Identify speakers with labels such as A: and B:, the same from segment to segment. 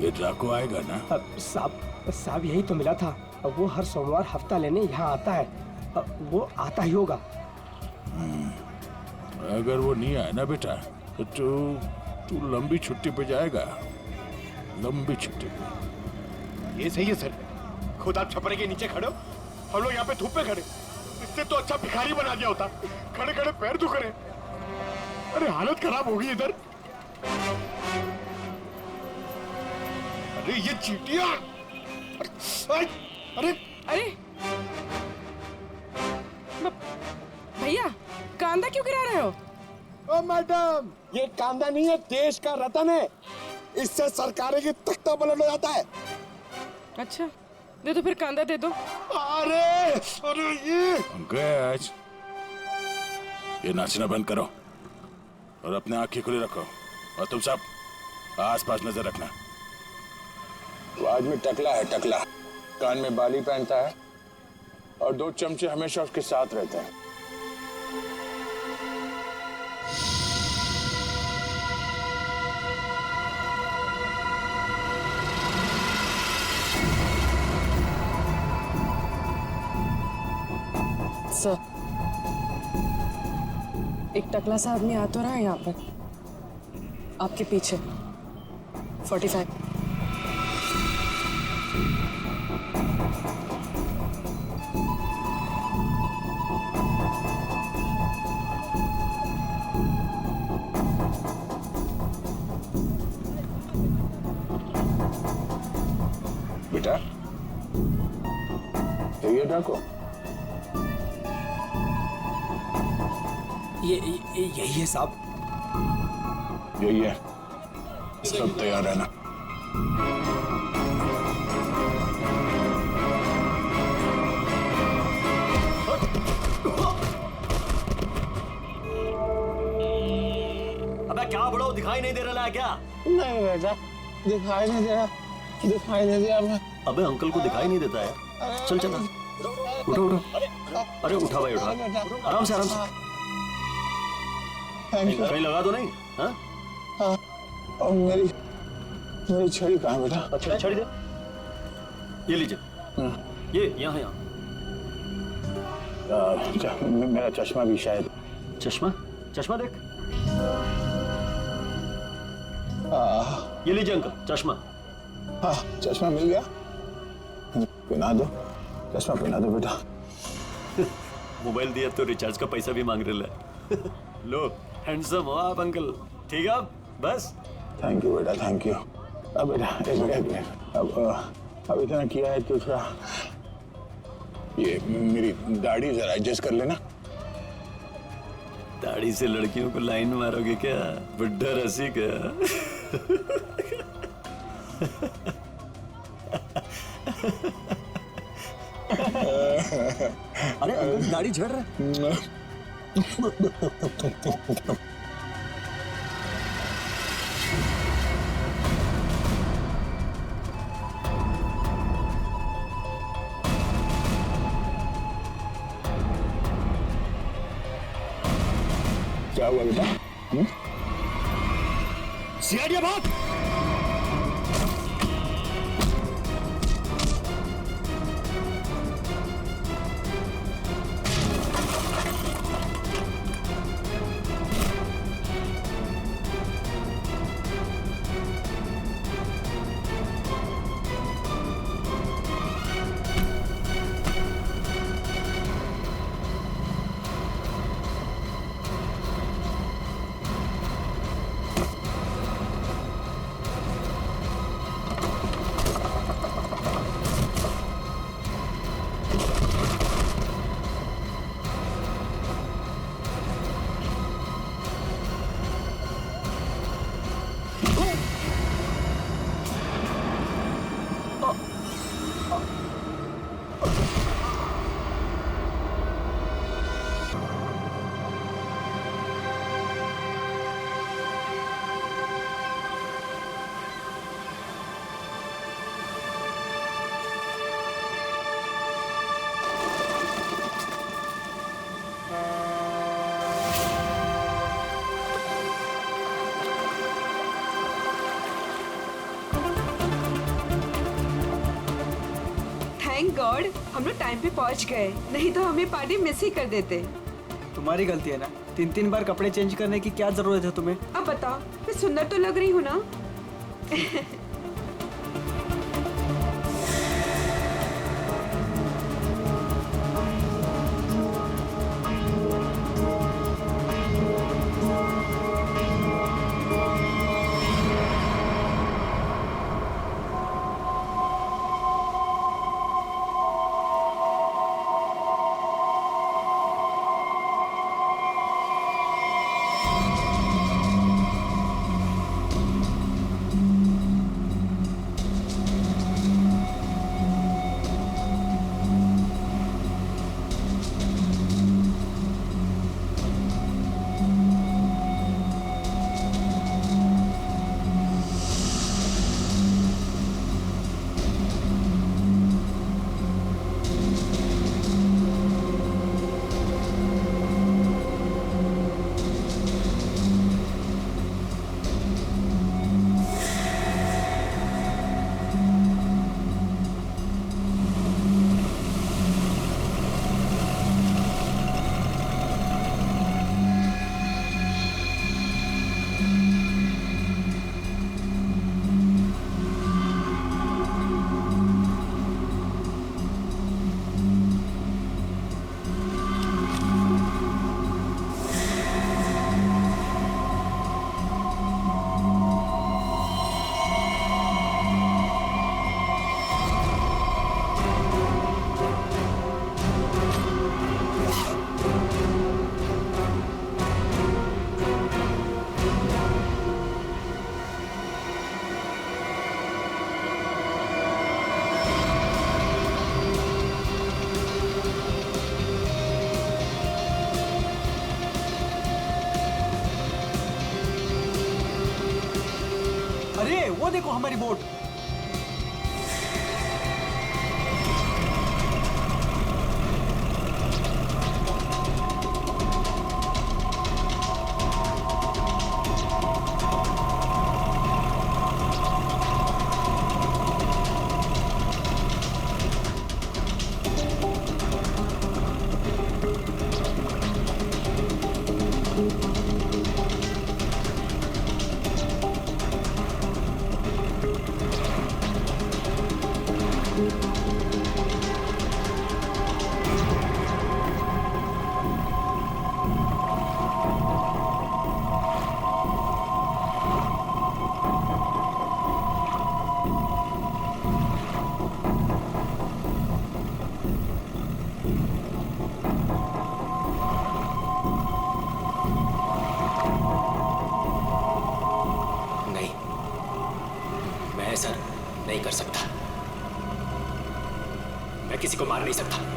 A: ये ड्राको आएगा ना?
B: साहब यही तो मिला था। वो हर सोमवार हफ्ता लेने यहाँ आता है। वो आता ही होगा।
A: अगर वो नहीं आया ना बेटा तो तू लंबी छुट्टी पे जाएगा, लंबी छुट्टी पे।
C: ये सही है सर, खुद आप छपरे के नीचे खड़े हो, हम लोग यहाँ पे धूप में खड़े। इससे तो अच्छा भिखारी बना दिया होता, खड़े खड़े पैर दुख रहे। अरे हालत खराब हो गई इधर। अरे ये चींटियां! अरे
D: अरे भैया, कांदा क्यों गिरा रहे हो?
C: ओ मैडम, ये कांदा नहीं है, देश का रतन है। इससे सरकारें की तख्ता पलट हो जाता है।
D: अच्छा, दे दो फिर, कांदा दे दो।
C: अरे अरे ये
A: पंकज, ये नाचना बंद करो और अपने आंखें खुली रखो। और तुम सब आसपास नजर रखना। वो आदमी टकला है, टकला। कान में बाली पहनता है और 2 चमचे हमेशा उसके साथ रहते हैं।
D: सर, एक टकला सा आदमी आ तो रहा है यहाँ पर, आपके पीछे। 45।
A: बेटा, ये डाको
B: यही है साहब।
A: यही है, सब तैयार रहना।
E: अबे क्या बड़ो, दिखाई नहीं दे रहा है क्या?
F: नहीं बेटा, दिखाई नहीं दे रहा, दिखाई नहीं दिया मैं।
E: अबे अंकल को दिखाई नहीं देता है। चल चल, उठो उठो। अरे उठा भाई, उठा। आराम से, आराम से। कहीं लगा तो नहीं? हाँ?
F: और मेरी छड़ी कहाँ बेटा?
E: अच्छा, छड़ी दे। ये लीजिए। ये यहाँ यहाँ।
F: मेरा चश्मा भी शायद।
E: चश्मा? चश्मा देख। ये लीजिए अंकल, चश्मा।
F: हाँ, चश्मा मिल गया। पहना दो, चश्मा पहना दो बेटा।
E: मोबाइल दिया तो रिचार्ज का पैसा भी मांग रहे हैं। लो, हैंडसम हो आप अंकल। ठीक है, बस।
F: थैंक यू बेटा, थैंक यू। अब बेटा एक मिनट, अब इतना किया है तो थोड़ा
A: ये मेरी दाढ़ी जरा एडजस्ट कर लेना।
E: दाढ़ी से लड़कियों को लाइन मारोगे क्या? बुड्ढा रसिक। अरे अंकल, दाढ़ी झड़ रहा है।
A: क्या हुआ बेटा?
C: सीआईडी बात।
G: थैंक गॉड हम लोग टाइम पे पहुंच गए, नहीं तो हमें पार्टी मिस ही कर देते।
H: तुम्हारी गलती है ना, 3 बार कपड़े चेंज करने की क्या जरूरत है तुम्हें?
G: अब बताओ मैं सुंदर तो लग रही हूँ ना?
H: अरे वो देखो हमारी बोट।
I: ऐसा नहीं कर सकता। मैं किसी को मार नहीं सकता।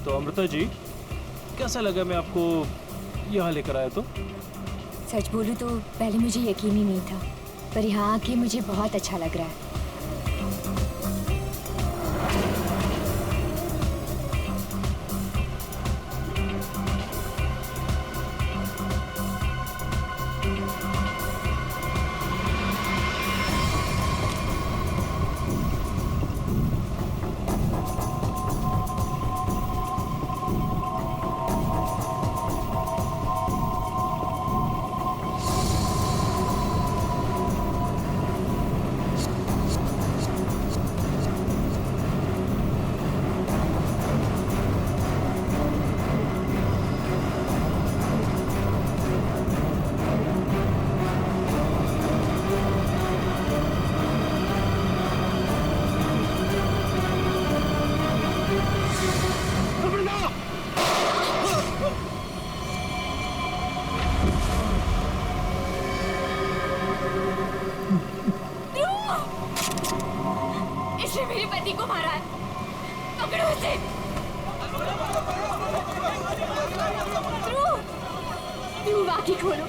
J: तो अमृता जी, कैसा लगा मैं आपको यहाँ लेकर आया तो?
K: सच बोलूं तो पहले मुझे यकीन ही नहीं था, पर यहाँ आके मुझे बहुत अच्छा लग रहा है। इसने मेरे पति को मारा है, पकड़ो इसे। ध्रुव, आंखें खोलो।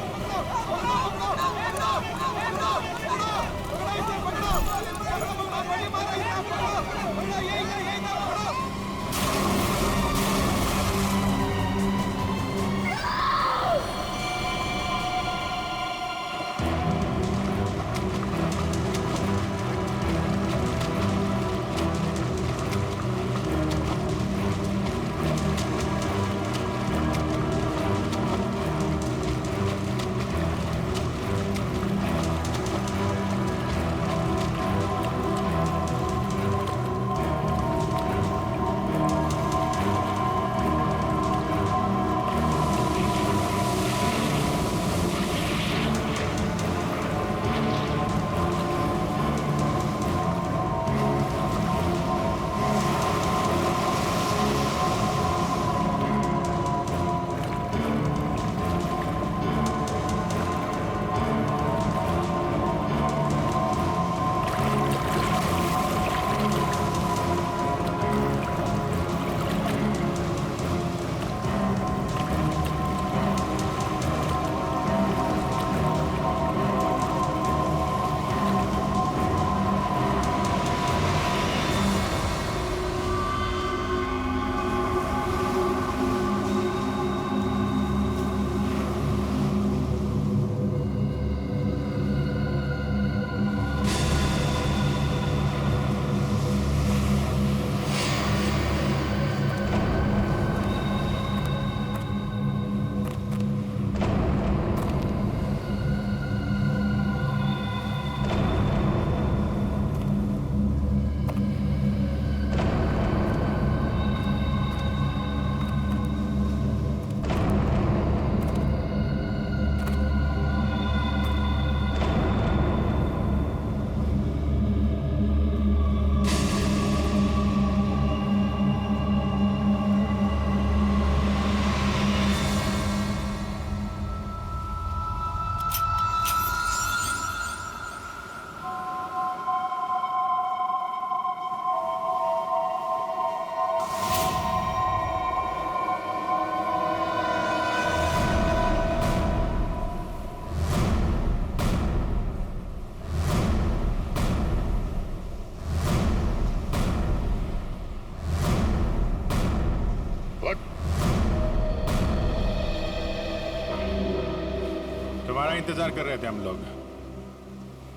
C: तुम्हारा इंतजार कर रहे थे हम लोग,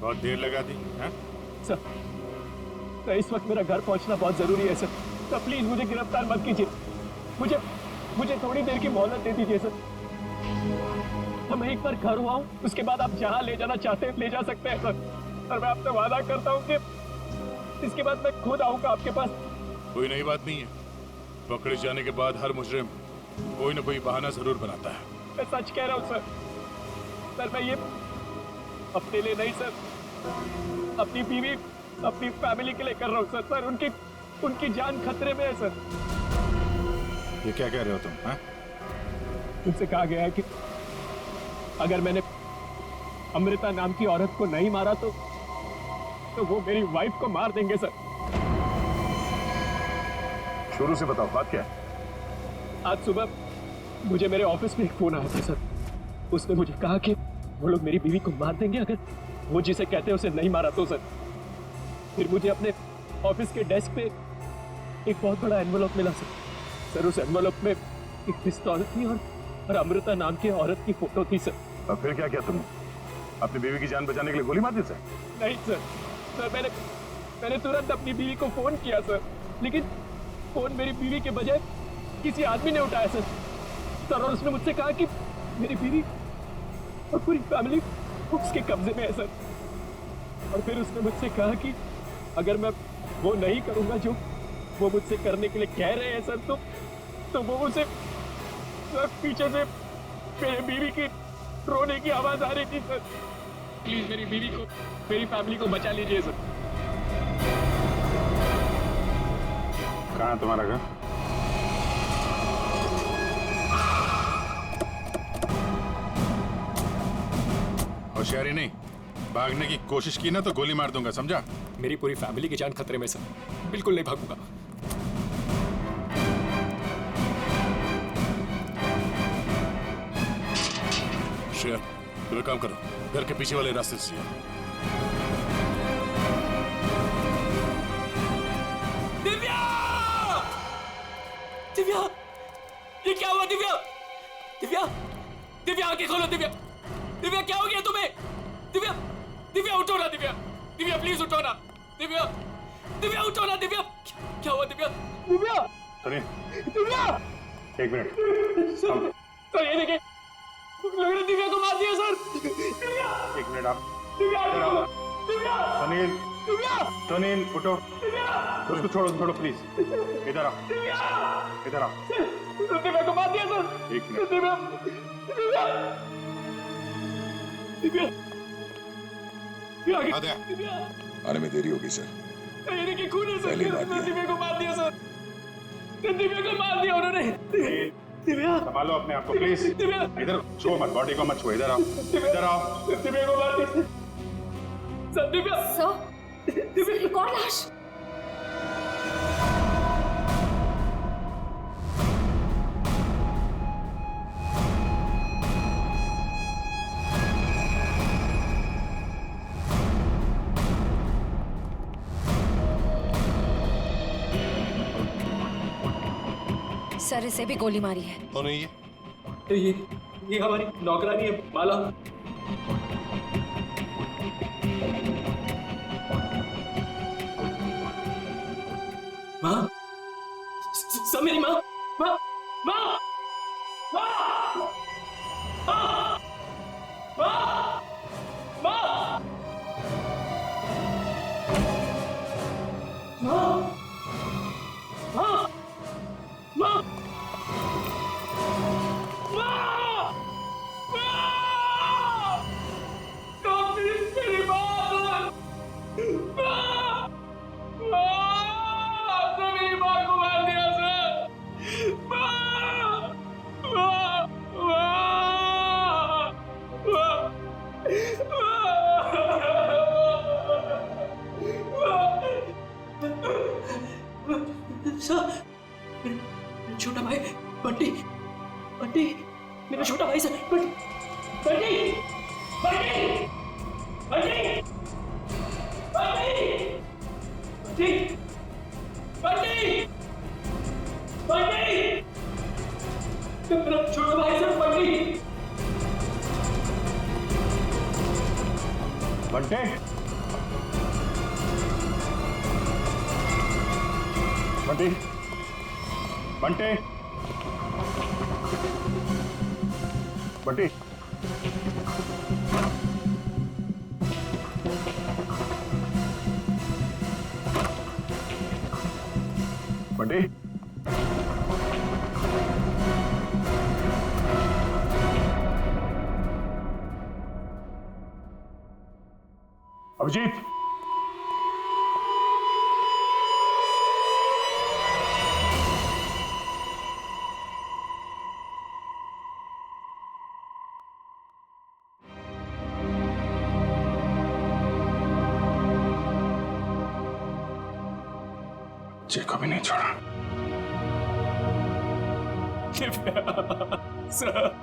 C: बहुत देर लगा दी है?
J: सर, इस वक्त मेरा घर पहुंचना बहुत जरूरी है सर। तो प्लीज मुझे गिरफ्तार मत कीजिए, मुझे थोड़ी देर की मोहलत दे दीजिए सर। तो मैं एक बार घर हुआ हूँ, उसके बाद आप जहाँ ले जाना चाहते हैं ले जा सकते हैं सर। और मैं आपसे वादा करता हूँ कि इसके बाद मैं खुद आऊंगा आपके पास।
C: कोई नई बात नहीं है, पकड़े जाने के बाद हर मुजरिम कोई ना कोई बहाना जरूर बनाता है।
J: मैं सच कह रहा हूँ सर। सर मैं ये अपने लिए नहीं सर, अपनी बीवी अपनी फैमिली के लिए कर रहा हूँ सर। सर उनकी जान खतरे में है सर।
C: ये क्या कह रहे हो तुम? हाँ?
J: उनसे कहा गया है कि अगर मैंने अमृता नाम की औरत को नहीं मारा तो वो मेरी वाइफ को मार देंगे सर।
C: शुरू से बताओ बात क्या है?
J: आज सुबह मुझे मेरे ऑफिस में एक फोन आया था सर। उसने मुझे कहा कि वो लोग मेरी बीवी को मार देंगे अगर वो जिसे कहते हैं उसे नहीं मारा तो सर। फिर मुझे अपने ऑफिस के डेस्क पे एक बहुत बड़ा एनवेलप मिला सर। उस एनवेलप में एक पिस्तौल थी और अमृता नाम की औरत की फोटो थी सर।
F: और फिर क्या किया तुमने? अपनी बीवी की जान बचाने के लिए गोली मार दी सर?
J: नहीं सर मैंने तुरंत अपनी बीवी को फोन किया सर, लेकिन फोन मेरी बीवी के बजाय किसी आदमी ने उठाया सर। और उसने मुझसे कहा कि मेरी बीवी और पूरी फैमिली उसके कब्जे में है सर। और फिर उसने मुझसे कहा कि अगर मैं वो नहीं करूंगा जो वो मुझसे करने के लिए कह रहे हैं सर, तो वो उसे पीछे से मेरी बीवी की रोने की आवाज आ रही थी सर। प्लीज मेरी बीवी को, मेरी फैमिली को बचा लीजिए सर।
F: कहाँ है तुम्हारा घर?
L: होशियारी नहीं, भागने की कोशिश की ना तो गोली मार दूंगा, समझा?
I: मेरी पूरी फैमिली की जान खतरे में सर, बिल्कुल नहीं भागूंगा।
A: शेर, तुम एक काम करो, घर के पीछे वाले रास्ते से जाओ।
I: दिव्या! दिव्या! ये क्या हुआ दिव्या? दिव्या! दिव्या आंखें खोलो दिव्या! दिव्या क्या हो गया तुम्हें? दिव्या! दिव्या उठो ना दिव्या! दिव्या प्लीज उठो ना! दिव्या! दिव्या उठो ना दिव्या! क्या हुआ दिव्या?
J: दिव्या!
F: सुनिए,
J: दिव्या!
F: एक मिनट।
J: सर ये देखिए, लोगों ने दिव्या को मार दिया सर। दिव्या!
F: एक मिनट आप।
J: दिव्या! दिव्या!
F: सुनील,
J: दिव्या!
F: सुनील उठो।
J: दिव्या!
F: उसको छोड़ो प्लीज। इधर आओ, इधर आओ।
J: दिव्या को मार दिया सर।
F: एक मिनट।
J: दिव्या! दिव्या! दिव्या! दिव्या!
M: आने में देरी होगी सर।
J: ये देखिए खून है सर।
M: पहले मार दिया।
J: दिव्या को मार दिया सर। दिव्या को मार दिया उन्होंने। दिव्या!
F: संभालो अपने आप को प्लीज।
J: दिव्या!
F: इधर छुओ मत, बॉडी को मत छुओ। इधर आओ, इधर आओ।
J: दिव्या को मार दिया सर। दिव्या!
K: सर, एक और लाश। सर इसे भी गोली मारी है।
L: कौन है ये?
J: ये हमारी नौकरानी है माला। माँ, सब मेरी माँ, माँ, माँ, माँ, माँ, माँ, माँ, माँ, माँ, माँ, छोटा भाई बंटी, बंटी, मेरा छोटा भाई सर, बंटी, बंटी, बंटी, बंटी, बंटी, बंटी, बंटी, बंटी, मेरा छोटा भाई सर, बंटी,
F: बंटे, बंटी, बंटे, बंटी, बंटी, अभिजीत, जे को भी नहीं छोड़ा।
I: सर,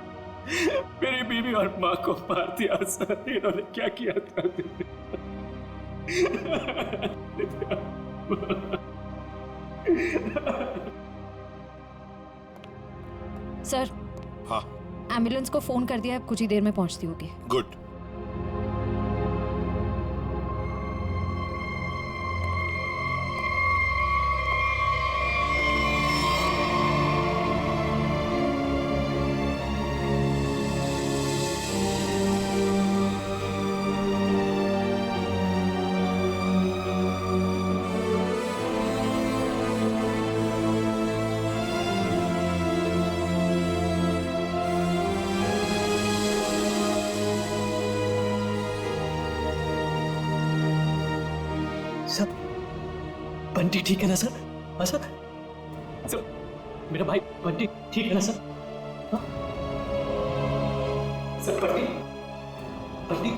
I: मेरी बीवी और माँ को मार दिया सर। इन्होंने क्या किया था?
K: सर,
L: हाँ
K: एम्बुलेंस को फोन कर दिया, कुछ ही देर में पहुंचती होगी।
L: गुड।
J: सर, बंटी ठीक है ना सर? हाँ सर? सर, मेरा भाई बंटी ठीक है ना सर? हाँ? सर, बंटी बंटी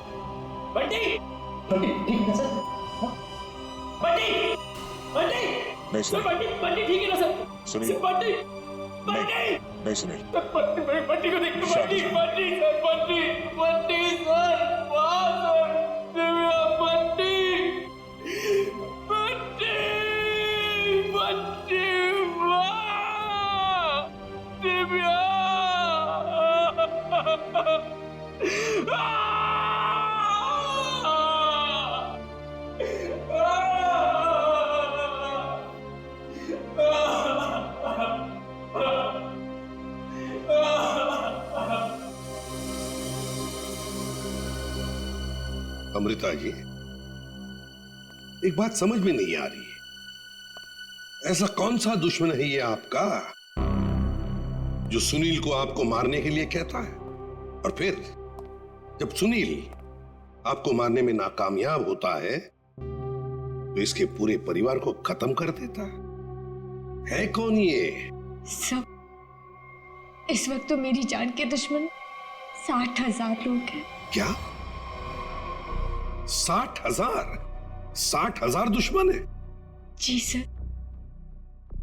J: बंटी बंटी ठीक है ना सर? हाँ? बंटी बंटी
M: नहीं
I: सर, बंटी बंटी ठीक है ना सर?
M: सुनिए।
I: सर, बंटी बंटी
M: नहीं सुनील,
I: बंटी को देखो। बंटी बंटी सर, बंटी बंटी सर, वाह सर, दिव्या बंटी बंटी बंटी, वाह दिव्या।
N: अमृता जी, एक बात समझ में नहीं आ रही है, ऐसा कौन सा दुश्मन है ये आपका जो सुनील को आपको मारने के लिए कहता है, और फिर जब सुनील आपको मारने में नाकामयाब होता है तो इसके पूरे परिवार को खत्म कर देता है कौन ये?
K: सब, इस वक्त तो मेरी जान के दुश्मन 60,000 लोग हैं।
N: क्या 60,000? 60,000 दुश्मन है?
K: जी सर,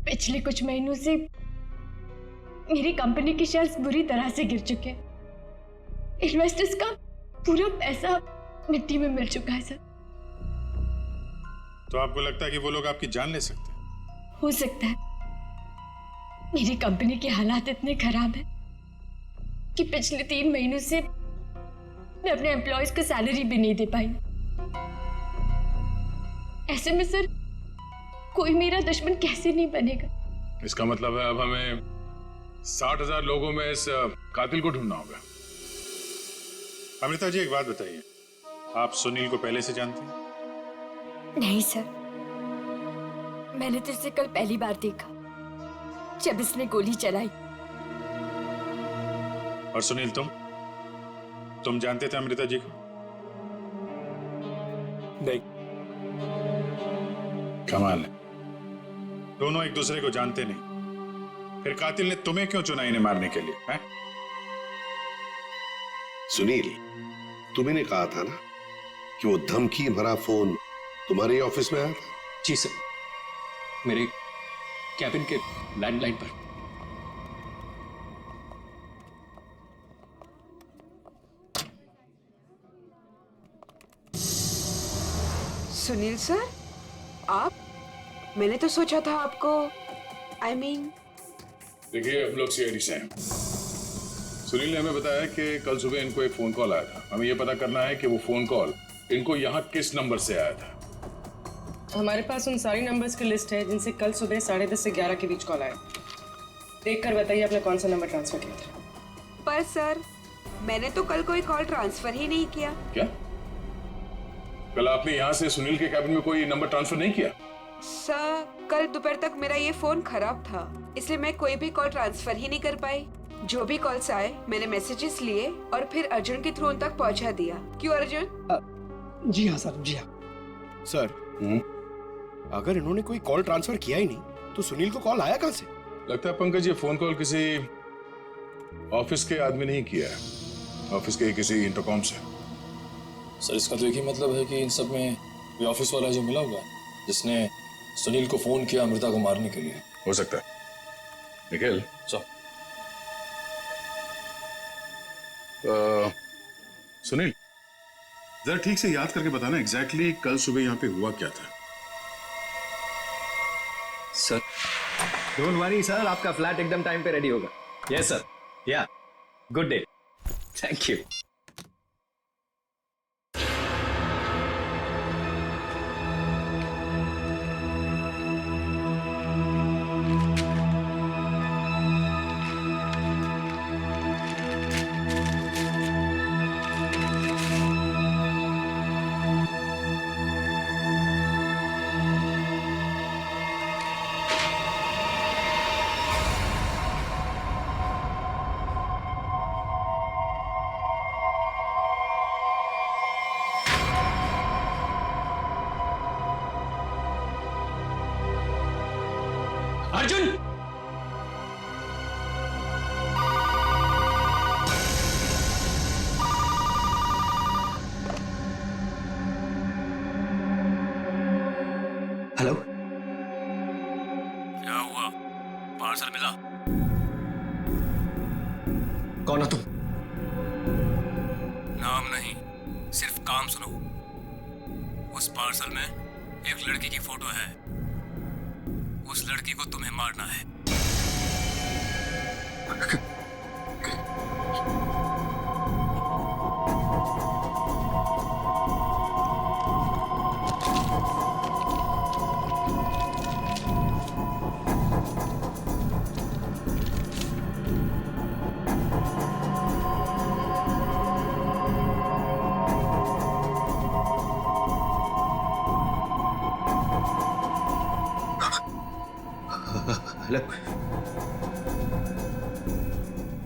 K: पिछले कुछ महीनों से मेरी कंपनी के शेयर्स बुरी तरह से गिर चुके हैं। इन्वेस्टर्स का पूरा पैसा मिट्टी में मिल चुका है सर।
L: तो आपको लगता है कि वो लोग आपकी जान ले सकते हैं?
K: हो सकता है। मेरी कंपनी के हालात इतने खराब हैं कि पिछले 3 महीनों से मैं अपने एम्प्लॉयज को सैलरी भी नहीं दे पाई। ऐसे में सर कोई मेरा दुश्मन कैसे नहीं बनेगा?
L: इसका मतलब है अब हमें 60,000 लोगों में इस कातिल को ढूंढना होगा। अमृता जी, एक बात बताइए, आप सुनील को पहले से जानते हैं?
K: नहीं सर, मैंने तो इसे कल पहली बार देखा जब इसने गोली चलाई।
L: और सुनील, तुम जानते थे अमृता जी को?
C: नहीं।
L: कमाल है, दोनों एक दूसरे को जानते नहीं, फिर कातिल ने तुम्हें क्यों चुना इन्हें मारने के लिए? है?
N: सुनील, तुम्हें कहा था ना कि वो धमकी भरा फोन तुम्हारे ऑफिस में आया था?
J: जी सर, मेरे कैबिन के लैंडलाइन पर।
G: सुनील सर, आप? मैंने तो सोचा था आपको
L: देखिए, हम लोग सीआईडी से हैं। सुनील ने हमें बताया कि कल सुबह इनको एक फोन कॉल आया था। हमें यह पता करना है कि वो फोन कॉल इनको यहाँ किस नंबर से आया था।
D: हमारे पास उन सारी नंबर्स की लिस्ट है जिनसे कल सुबह 10:30 से 11 के बीच कॉल आया। देख कर बताइए आपने कौन सा नंबर ट्रांसफर किया था।
G: पर सर, मैंने तो कल कोई कॉल ट्रांसफर ही नहीं किया।
L: क्या? कल आपने यहाँ से सुनील के कैबिन में कोई नंबर ट्रांसफर नहीं किया?
G: सर, कल दोपहर तक मेरा ये फोन खराब था, इसलिए मैं कोई भी कॉल ट्रांसफर ही नहीं कर पाई। जो भी कॉल्स आए मैंने मैसेजेस लिए और फिर अर्जुन के थ्रू उन तक पहुंचा दिया। क्यों अर्जुन?
B: जी हाँ सर, जी हाँ
C: सर। अगर इन्होंने कोई कॉल ट्रांसफर किया ही नहीं तो सुनील को कॉल आया कहां से?
L: लगता है पंकज, ये फोन कॉल किसी ऑफिस के आदमी ने ही किया है, ऑफिस के किसी इंटरकॉम से।
I: सर, इसका तो एक ही मतलब है कि इन सब में कोई ऑफिस वाला जो मिला होगा जिसने सुनील को फोन किया अमृता को मारने के लिए।
L: हो सकता है। निखिल, सुनील, जरा ठीक से याद करके बताना एग्जैक्टली कल सुबह यहाँ पे हुआ क्या था।
J: सर डोंट वरी सर, आपका फ्लैट एकदम टाइम पे रेडी होगा। यस सर, या good day, thank you. Arjun, hello,
I: क्या हुआ? पार्सल मिला?
J: कौन हो तुम?
I: नाम नहीं, सिर्फ काम सुनो। उस पार्सल में एक लड़की की फोटो है। उस लड़की को तुम्हें मारना है।
J: हेलो,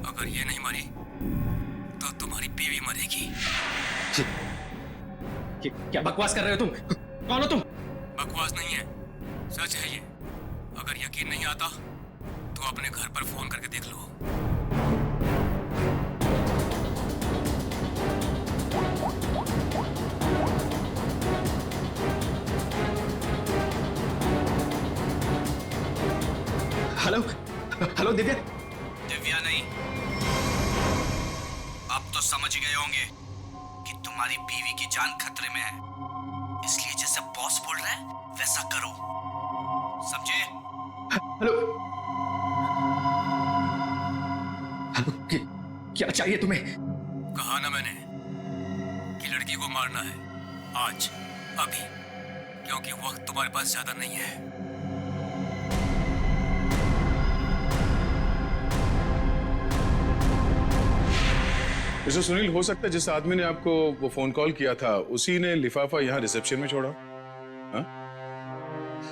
I: अगर ये नहीं मरी तो तुम्हारी बीवी मरेगी।
J: क्या बकवास कर रहे हो तुम? कौन हो तुम?
I: बकवास नहीं है, सच है ये। अगर यकीन नहीं आता तो अपने घर पर फोन करके देख लो।
J: Hello, hello Divya.
O: दिव्या नहीं, अब तो समझ गए होंगे कि तुम्हारी बीवी की जान खतरे में है, इसलिए जैसे बॉस बोल रहा है वैसा करो, समझे?
J: हेलो, हेलो, क्या चाहिए तुम्हें?
I: कहा ना मैंने कि लड़की को मारना है, आज, अभी, क्योंकि वक्त तुम्हारे पास ज्यादा नहीं है।
L: मिस्टर सुनील, हो सकता है जिस आदमी ने आपको वो फोन कॉल किया था उसी ने लिफाफा यहाँ रिसेप्शन में छोड़ा। हा?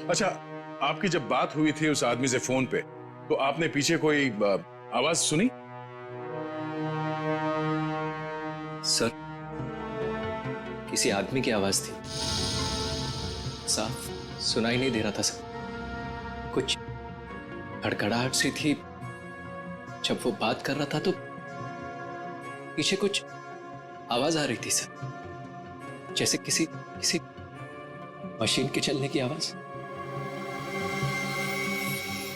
L: अच्छा, आपकी जब बात हुई थी उस आदमी से फोन पे, तो आपने पीछे कोई आवाज सुनी?
J: सर, किसी आदमी की आवाज थी, साफ सुनाई नहीं दे रहा था सर। कुछ खड़खड़ाहट सी थी। जब वो बात कर रहा था तो पीछे कुछ आवाज आ रही थी सर, जैसे किसी मशीन के चलने की आवाज।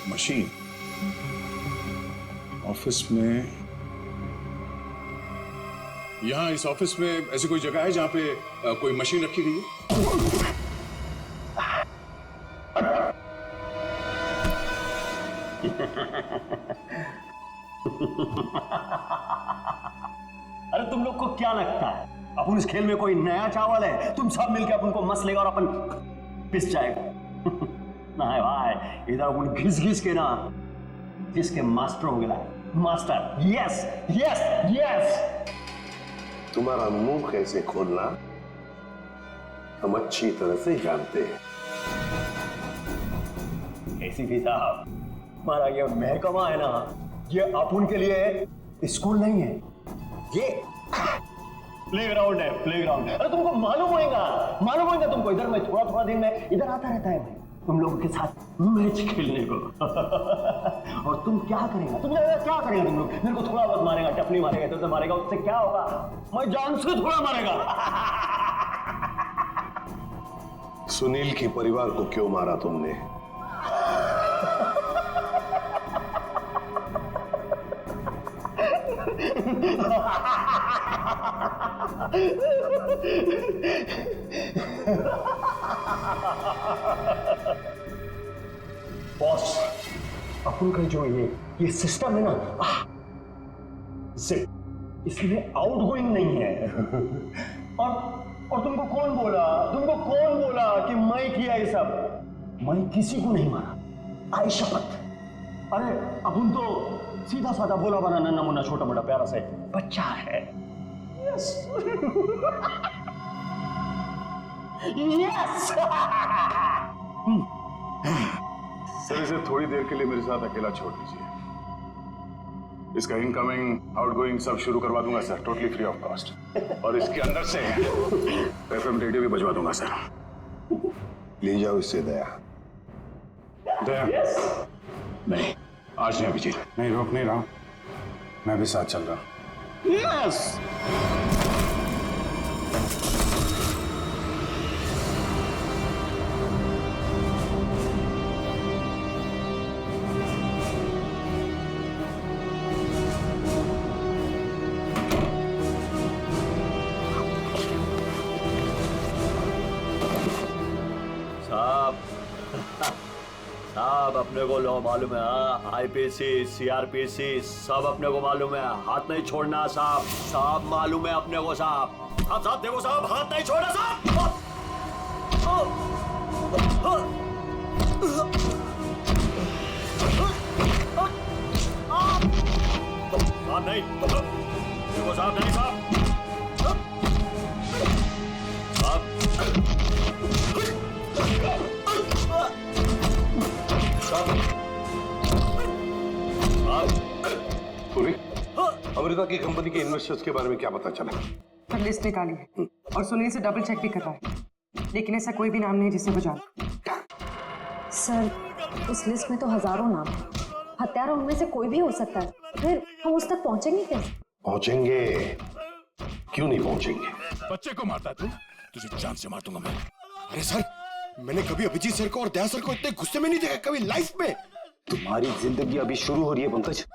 L: मशीन? ऑफिस में? यहाँ इस ऑफिस में ऐसी कोई जगह है जहां पे कोई मशीन रखी गई है?
E: अरे तुम लोग को क्या लगता है अपन इस खेल में कोई नया चावल है? तुम सब मिलकर अपन को मस लेगा और अपन पिस जाएगा। ना है भाई, इधर अपन घिस घिस के ना जिसके मास्टर हो गया। Master, yes yes yes.
N: तुम्हारा मुंह कैसे खोलना हम अच्छी तरह से जानते हैं।
E: एसीपी साहब, हमारा ये महकमा है ना, ये अपन के लिए स्कूल नहीं है, ये प्लेग्राउंड है, प्लेग्राउंड। अरे तुमको मालूम होगा तुमको। इधर मैं थोड़ा दिन में इधर आता रहता है भाई, तुम लोगों के साथ मैच खेलने को। और तुम क्या करेगा? तुम क्या करेगा? तुम लोग मेरे को थोड़ा बहुत मारेगा, टपली मारेगा, इधर से मारेगा, उससे क्या होगा? मैं जान से थोड़ा मारेगा।
N: सुनील के परिवार को क्यों मारा तुमने?
E: बॉस, अपन का जो ये सिस्टम है ना, इसमें आउटगोइंग नहीं है। और तुमको कौन बोला कि मैं किया ये सब? मैं किसी को नहीं मारा, आई शपथ। अरे अपन तो सीधा साधा भोला बना नमूना छोटा मोटा प्यारा सा बच्चा है। Yes yes.
L: सर, इसे थोड़ी देर के लिए मेरे साथ अकेला छोड़ दीजिए। इसका इनकमिंग आउटगोइंग सब शुरू करवा दूंगा sir, totally free of cost. और इसके अंदर से एफएम रेडियो भी बजवा दूंगा सर।
N: ले जाओ इससे दया।
L: दया? नहीं, आज नहीं अभिजीत, नहीं रोक नहीं रहा, मैं भी साथ चल रहा हूं।
E: यस। साहब अपने को लो मालूम है, आईपीसी सीआरपीसी सब अपने को मालूम है, हाथ नहीं छोड़ना साहब। साहब मालूम है अपने को साहब। साहब देखो साहब, हाथ नहीं छोड़ना साहब। नहीं देखो साहब, नहीं साहब।
N: अमेरिका की कंपनी के इन्वेस्टर्स के बारे में क्या पता चला?
D: पर लिस्ट निकाली है और सुनील से डबल चेक भी कर रहा है, लेकिन ऐसा कोई भी नाम नहीं जिसे वो जाने।
P: सर, उस लिस्ट में तो हजारों नाम हैं। हत्यारा उनमें से कोई भी हो सकता है, फिर हम उस तक पहुंचेंगे कैसे?
N: पहुंचेंगे, क्यों नहीं पहुंचेंगे?
A: बच्चे को मारता तू, तुझे जान से मार दूंगा मैं।
C: अरे सर, मैंने कभी अभिजीत सर को और दया सर को इतने गुस्से में नहीं देखा कभी लाइफ में।
E: तुम्हारी जिंदगी अभी शुरू हो रही है पंकज।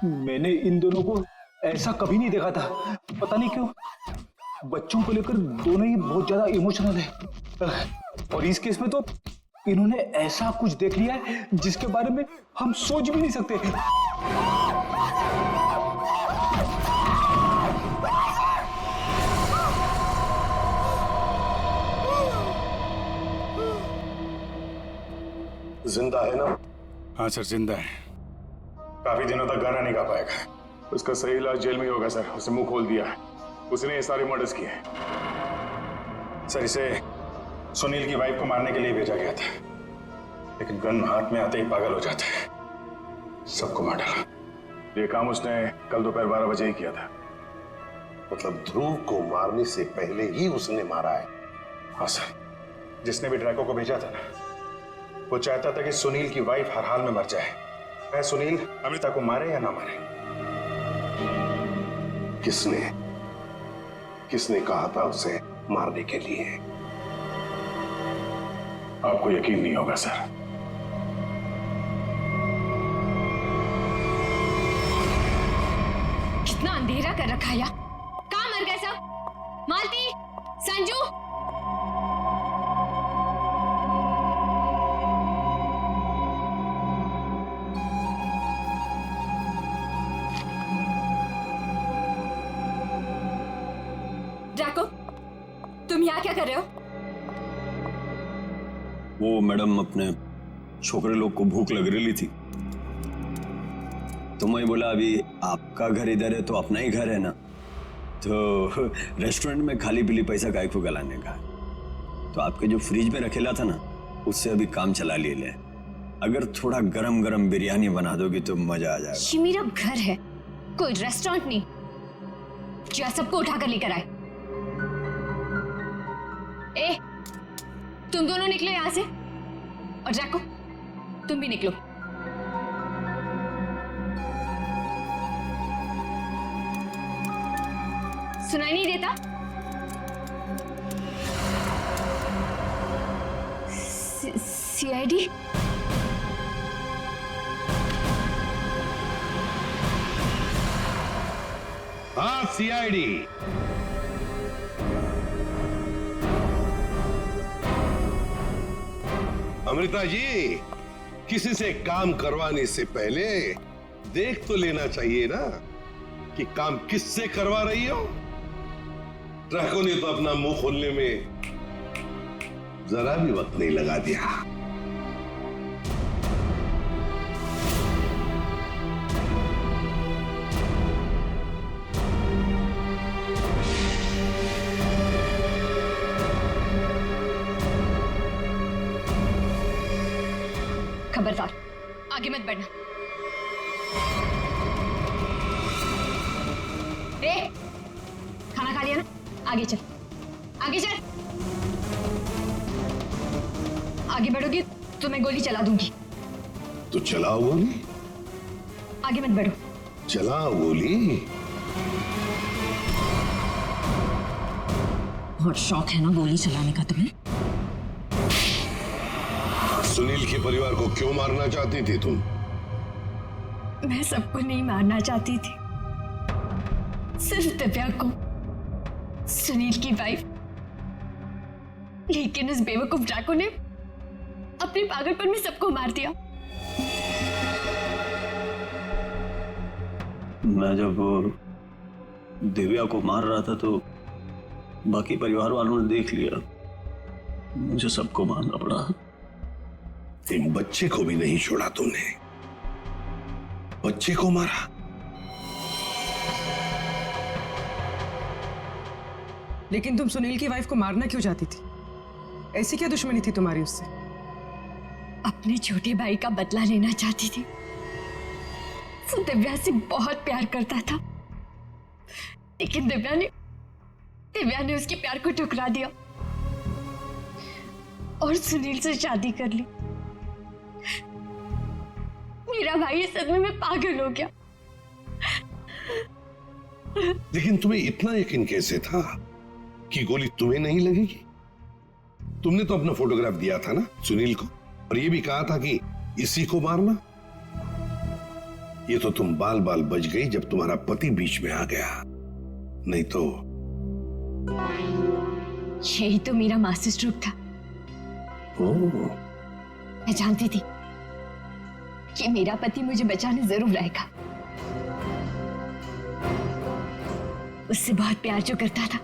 E: मैंने इन दोनों को ऐसा कभी नहीं देखा था, पता नहीं क्यों। बच्चों को लेकर दोनों ही बहुत ज्यादा इमोशनल है, और इस केस में तो इन्होंने ऐसा कुछ देख लिया है जिसके बारे में हम सोच भी नहीं सकते।
N: जिंदा है ना?
L: हाँ सर, जिंदा है। काफी दिनों तक गाना नहीं गा पाएगा। उसका सही इलाज जेल में ही होगा सर। उसे मुंह खोल दिया है, उसने ये सारे मर्डर्स किए हैं सर। इसे सुनील की वाइफ को मारने के लिए भेजा गया था, लेकिन गन हाथ में आते ही पागल हो जाता है, सबको मार डाला। ये काम उसने कल दोपहर 12 बजे ही किया था।
N: मतलब ध्रुव को मारने से पहले ही उसने मारा है?
L: हाँ सर, जिसने भी ड्रैको को भेजा था ना, वो चाहता था कि सुनील की वाइफ हर हाल में मर जाए, चाहे सुनील अमृता को मारे या ना मारे।
N: किसने कहा था उसे मारने के लिए?
L: आपको यकीन नहीं होगा सर।
K: कितना अंधेरा कर रखा है, कहाँ मर गए सब? मालती, संजू,
P: ड्रैको, तुम यहाँ क्या कर रहे हो?
E: वो मैडम, अपने छोकरे लोग को भूख लग रही थी, तो मैं बोला अभी आपका घर इधर है तो अपना ही घर है ना, तो रेस्टोरेंट में खाली पीली पैसा काय को गलाने का, तो आपके जो फ्रिज में रखेला था ना, उससे अभी काम चला ले। अगर थोड़ा गरम गरम बिरयानी बना दोगी तो मजा आ जाएगा।
K: ये मेरा घर है, कोई रेस्टोरेंट नहीं जो सबको उठा कर लेकर आए। ए, तुम दोनों निकलो यहां से, और ड्रैको तुम भी निकलो। सुनाई नहीं देता? सीआईडी?
N: हाँ, सीआईडी। अमृता जी, किसी से काम करवाने से पहले देख तो लेना चाहिए ना कि काम किससे करवा रही हो। ट्रकों ने तो अपना मुंह खोलने में जरा भी वक्त नहीं लगा दिया।
K: खबरदार, आगे मत बढ़ना। खाना खा लिया ना? आगे चल, आगे चल। आगे बढ़ोगी तो मैं गोली चला दूंगी।
N: तो चलाओ गोली।
K: आगे मत बढ़ो।
N: चलाओ गोली।
K: बहुत शौक है ना गोली चलाने का तुम्हें?
N: सुनील के परिवार को क्यों मारना चाहती थी तुम?
K: मैं सबको नहीं मारना चाहती थी, सिर्फ दिव्या को, सुनील की वाइफ। लेकिन इस बेवकूफ डाकू ने अपने पागलपन में सबको मार दिया।
E: मैं जब दिव्या को मार रहा था तो बाकी परिवार वालों ने देख लिया, मुझे सबको मारना पड़ा।
N: एक बच्चे को भी नहीं छोड़ा तुमने, बच्चे को मारा।
D: लेकिन तुम सुनील की वाइफ को मारना क्यों चाहती थी? ऐसी क्या दुश्मनी थी तुम्हारी उससे?
K: अपने छोटे भाई का बदला लेना चाहती थी। वो दिव्या से बहुत प्यार करता था, लेकिन दिव्या ने उसके प्यार को ठुकरा दिया और सुनील से शादी कर ली। मेरा भाई इस सदमे में पागल हो गया।
N: लेकिन तुम्हें इतना यकीन कैसे था कि गोली तुम्हें नहीं लगेगी? तुमने तो अपना फोटोग्राफ दिया था ना सुनील को, और ये भी कहा था कि इसी को मारना। ये तो तुम बाल बाल बच गई जब तुम्हारा पति बीच में आ गया, नहीं तो।
K: यही तो मेरा मास्टर स्ट्रोक था। मैं जानती थी कि मेरा पति मुझे बचाने जरूर आएगा। उससे बहुत प्यार जो करता था,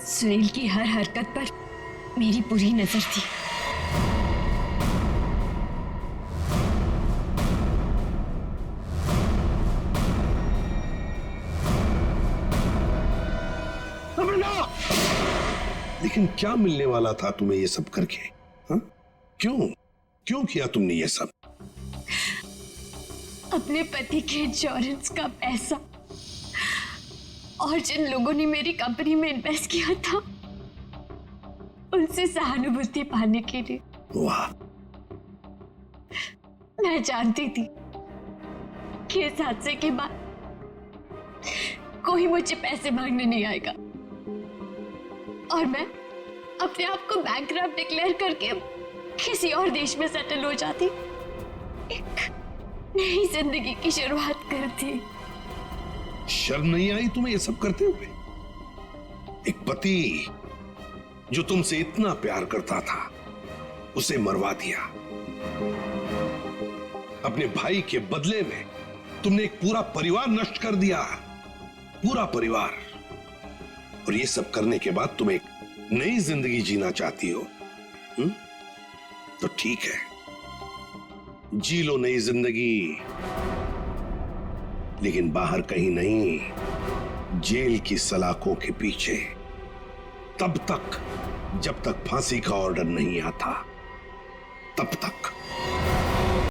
K: सुनील की हर हरकत पर मेरी पूरी नजर थी।
N: लेकिन क्या मिलने वाला था तुम्हें ये सब करके? हा? क्यों किया तुमने ये सब?
K: अपने पति के इंश्योरेंस का पैसा और जिन लोगों ने मेरी कंपनी में इन्वेस्ट किया था, उनसे सहानुभूति पाने के लिए।
N: वाह!
K: मैं जानती थी कि इस हादसे के बाद कोई मुझे पैसे मांगने नहीं आएगा और मैं अपने आप को बैंकरप्ट डिक्लेयर करके किसी और देश में सेटल हो जाती, एक नई जिंदगी की शुरुआत करती।
N: शर्म नहीं आई तुम्हें ये सब करते हुए? एक पति जो तुमसे इतना प्यार करता था, उसे मरवा दिया। अपने भाई के बदले में तुमने एक पूरा परिवार नष्ट कर दिया, पूरा परिवार। और ये सब करने के बाद तुम एक नई जिंदगी जीना चाहती हो? तो ठीक है, जी लो नई जिंदगी, लेकिन बाहर कहीं नहीं, जेल की सलाखों के पीछे, तब तक जब तक फांसी का ऑर्डर नहीं आता, तब तक।